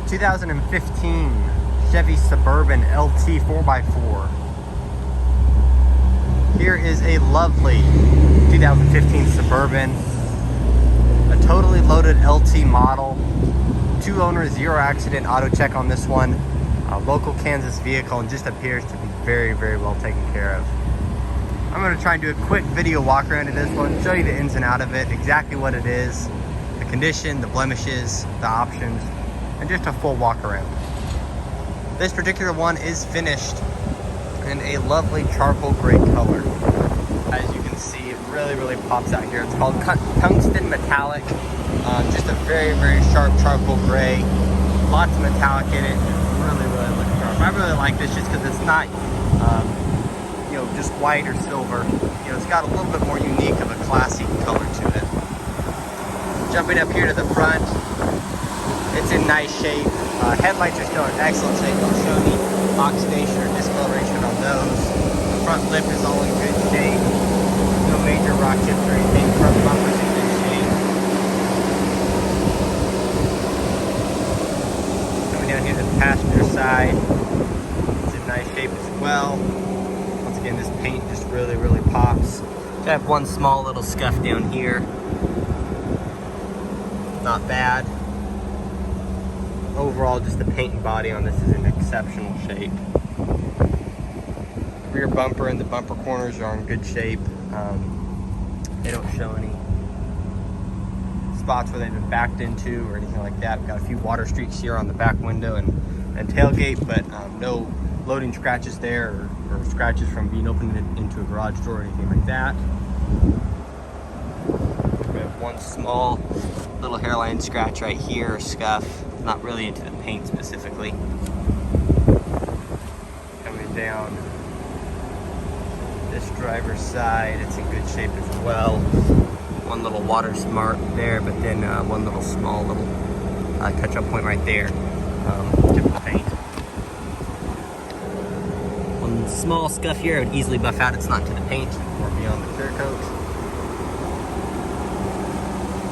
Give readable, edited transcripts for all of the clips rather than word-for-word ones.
2015 Chevy Suburban LT 4x4. Here is a lovely 2015 Suburban, a totally loaded LT model, 2 owners, 0 accident, AutoCheck on this one, a local Kansas vehicle, and just appears to be very, very well taken care of. I'm going to try and do a quick video walk around of this one, show you the ins and out of it, exactly what it is, the condition, the blemishes, the options, and just a full walk around. This particular one is finished in a lovely charcoal gray color. As you can see, it really, really pops out here. It's called tungsten metallic. Just a very, very sharp charcoal gray. Lots of metallic in it. Really, really looks sharp. I really like this just because it's not, just white or silver. It's got a little bit more unique of a classy color to it. Jumping up here to the front, it's in nice shape. Headlights are still in excellent shape. Don't show any oxidation or discoloration on those. The front lip is all in good shape. No major rock chips or anything. Front bumper's in good shape. Coming down here to the passenger side, it's in nice shape as well. Once again, this paint just really, really pops. I have one small little scuff down here. Not bad. Overall, just the paint and body on this is in exceptional shape. Rear bumper and the bumper corners are in good shape. They don't show any spots where they've been backed into or anything like that. We've got a few water streaks here on the back window and tailgate, but no loading scratches there or scratches from being opened into a garage door or anything like that. We have one small little hairline scratch right here, or scuff. Not really into the paint specifically. Coming down this driver's side, it's in good shape as well. One little water smart there, but then one little small little touch-up point right there. Tip of the paint. One small scuff here I would easily buff out. It's not to the paint or beyond the clear coat.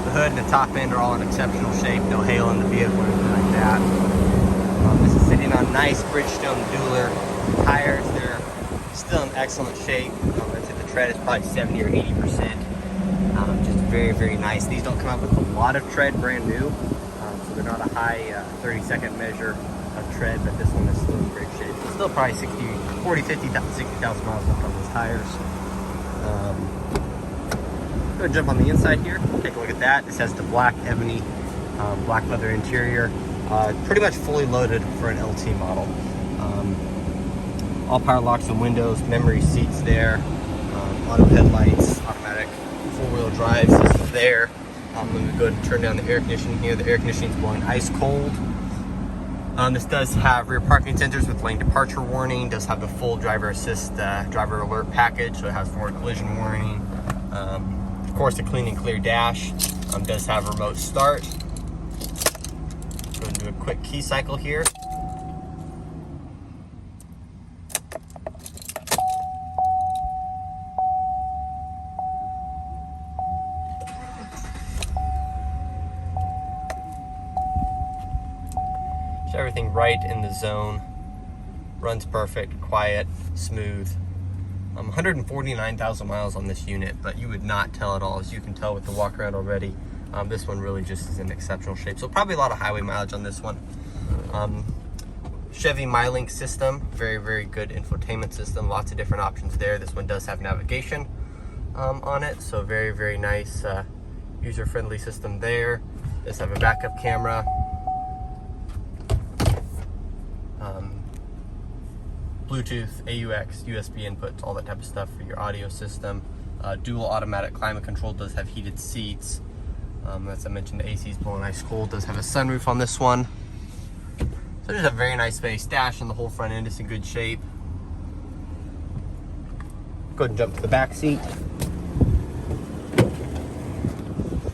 The hood and the top end are all in exceptional shape. No hail in the vehicle or anything like that. This is sitting on nice Bridgestone dueler tires. They're still in excellent shape. I'd say the tread is probably 70 or 80%. Just very, very nice. These don't come out with a lot of tread, brand new. So they're not a high 30-second measure of tread, but this one is still in great shape. It's still probably 60,000 miles left on those tires. Go ahead and jump on the inside here, take a look at that. This has the black ebony, black leather interior. Pretty much fully loaded for an LT model. All power locks and windows, memory seats there, auto headlights, automatic four-wheel drive system there. Let me go ahead and turn down the air conditioning here. The air conditioning is blowing ice cold. This does have rear parking sensors with lane departure warning. Does have the full driver assist, driver alert package, so it has forward collision warning. Of course, a clean and clear dash. Does have remote start. Go ahead and do a quick key cycle here. So everything right in the zone. Runs perfect, quiet, smooth. 149,000 miles on this unit, but you would not tell at all. As you can tell with the walk around already, this one really just is in exceptional shape. So probably a lot of highway mileage on this one. Chevy MYLINK system, very, very good infotainment system. Lots of different options there. This one does have navigation on it, so very, very nice user-friendly system there. Does have a backup camera. Bluetooth, AUX, USB inputs, all that type of stuff for your audio system. Dual automatic climate control, does have heated seats. As I mentioned, the AC is blowing ice cold. Does have a sunroof on this one. So just a very nice space. Dash and the whole front end is in good shape. Go ahead and jump to the back seat.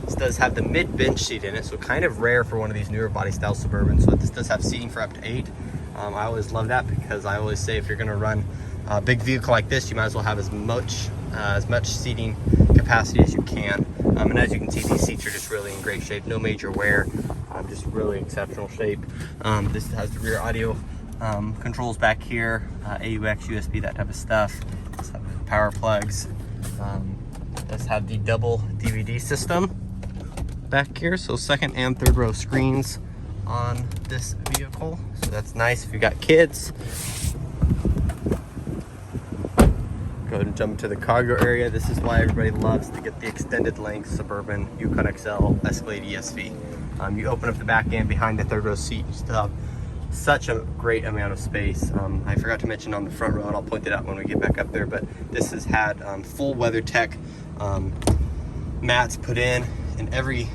This does have the mid-bench seat in it, so kind of rare for one of these newer body style Suburbans. So this does have seating for up to 8. I always love that because I always say if you're going to run a big vehicle like this, you might as well have as much as much seating capacity as you can. And as you can see, these seats are just really in great shape, no major wear, just really exceptional shape. This has the rear audio controls back here, AUX, USB, that type of stuff. Let's have the power plugs. Let's have the double DVD system back here, so second and third row screens on this vehicle, so that's nice if you got kids. Go ahead and jump into the cargo area. This is why everybody loves to get the extended length Suburban Yukon XL Escalade ESV. You open up the back end behind the third row seat, you still have such a great amount of space. I forgot to mention on the front row, and I'll point it out when we get back up there, but this has had full WeatherTech mats put in every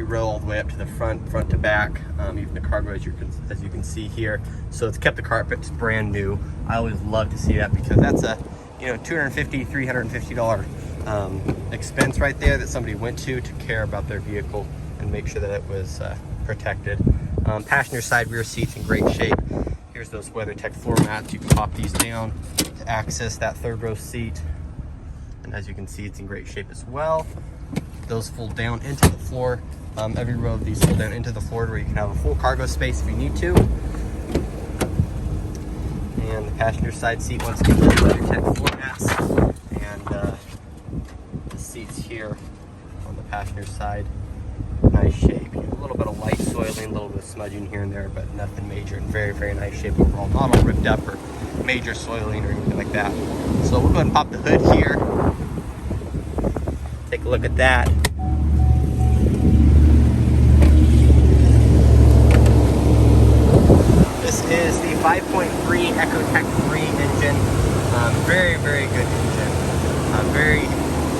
row all the way up to the front to back, even the cargo as you can see here. So it's kept the carpets brand new. I always love to see that, because that's a $250, $350 expense right there that somebody went to care about their vehicle and make sure that it was protected. Passenger side rear seats in great shape. Here's those WeatherTech floor mats. You can pop these down to access that third row seat, and as you can see, it's in great shape as well. Those fold down into the floor. Every row of these fold down into the floor where you can have a full cargo space if you need to. And the passenger side seat, once again, with WeatherTech floor mats. And the seats here on the passenger side, nice shape. A little bit of light soiling, a little bit of smudging here and there, but nothing major, and very, very nice shape overall. Not all ripped up or major soiling or anything like that. So we'll go ahead and pop the hood here. Take a look at that. This is the 5.3 EcoTech 3 engine. Very, very good engine. Very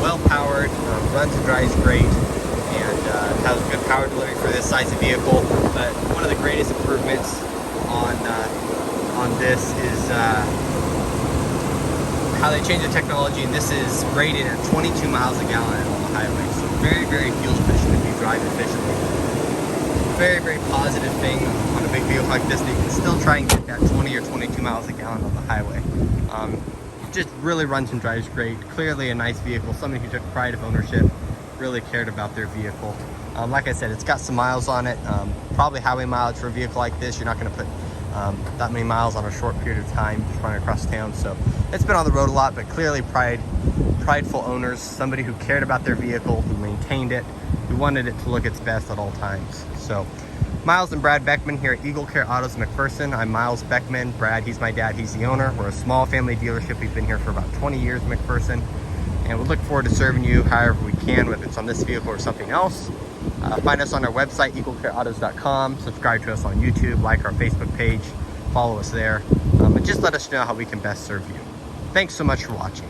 well powered, runs and drives great, and has good power delivery for this size of vehicle. But one of the greatest improvements on this is how they changed the technology, and this is rated at 22 miles a gallon on the highway. So very, very fuel efficient if you drive efficiently. Very, very positive thing on a big vehicle like this, that you can still try and get that 20 or 22 miles a gallon on the highway. Just really runs and drives great. Clearly a nice vehicle. Somebody who took pride of ownership, really cared about their vehicle. Like I said, it's got some miles on it. Probably highway mileage for a vehicle like this. You're not going to put that many miles on a short period of time just running across town. So it's been on the road a lot, but clearly prideful owners, somebody who cared about their vehicle, who maintained it, who wanted it to look its best at all times. So Miles and Brad Beckman here at Eagle Care Autos McPherson. I'm Miles Beckman. Brad, he's my dad, he's the owner. We're a small family dealership. We've been here for about 20 years in McPherson, and we look forward to serving you however we can, whether it's on this vehicle or something else. Find us on our website, eaglecareautos.com. Subscribe to us on YouTube, like our Facebook page, follow us there, and just let us know how we can best serve you. Thanks so much for watching.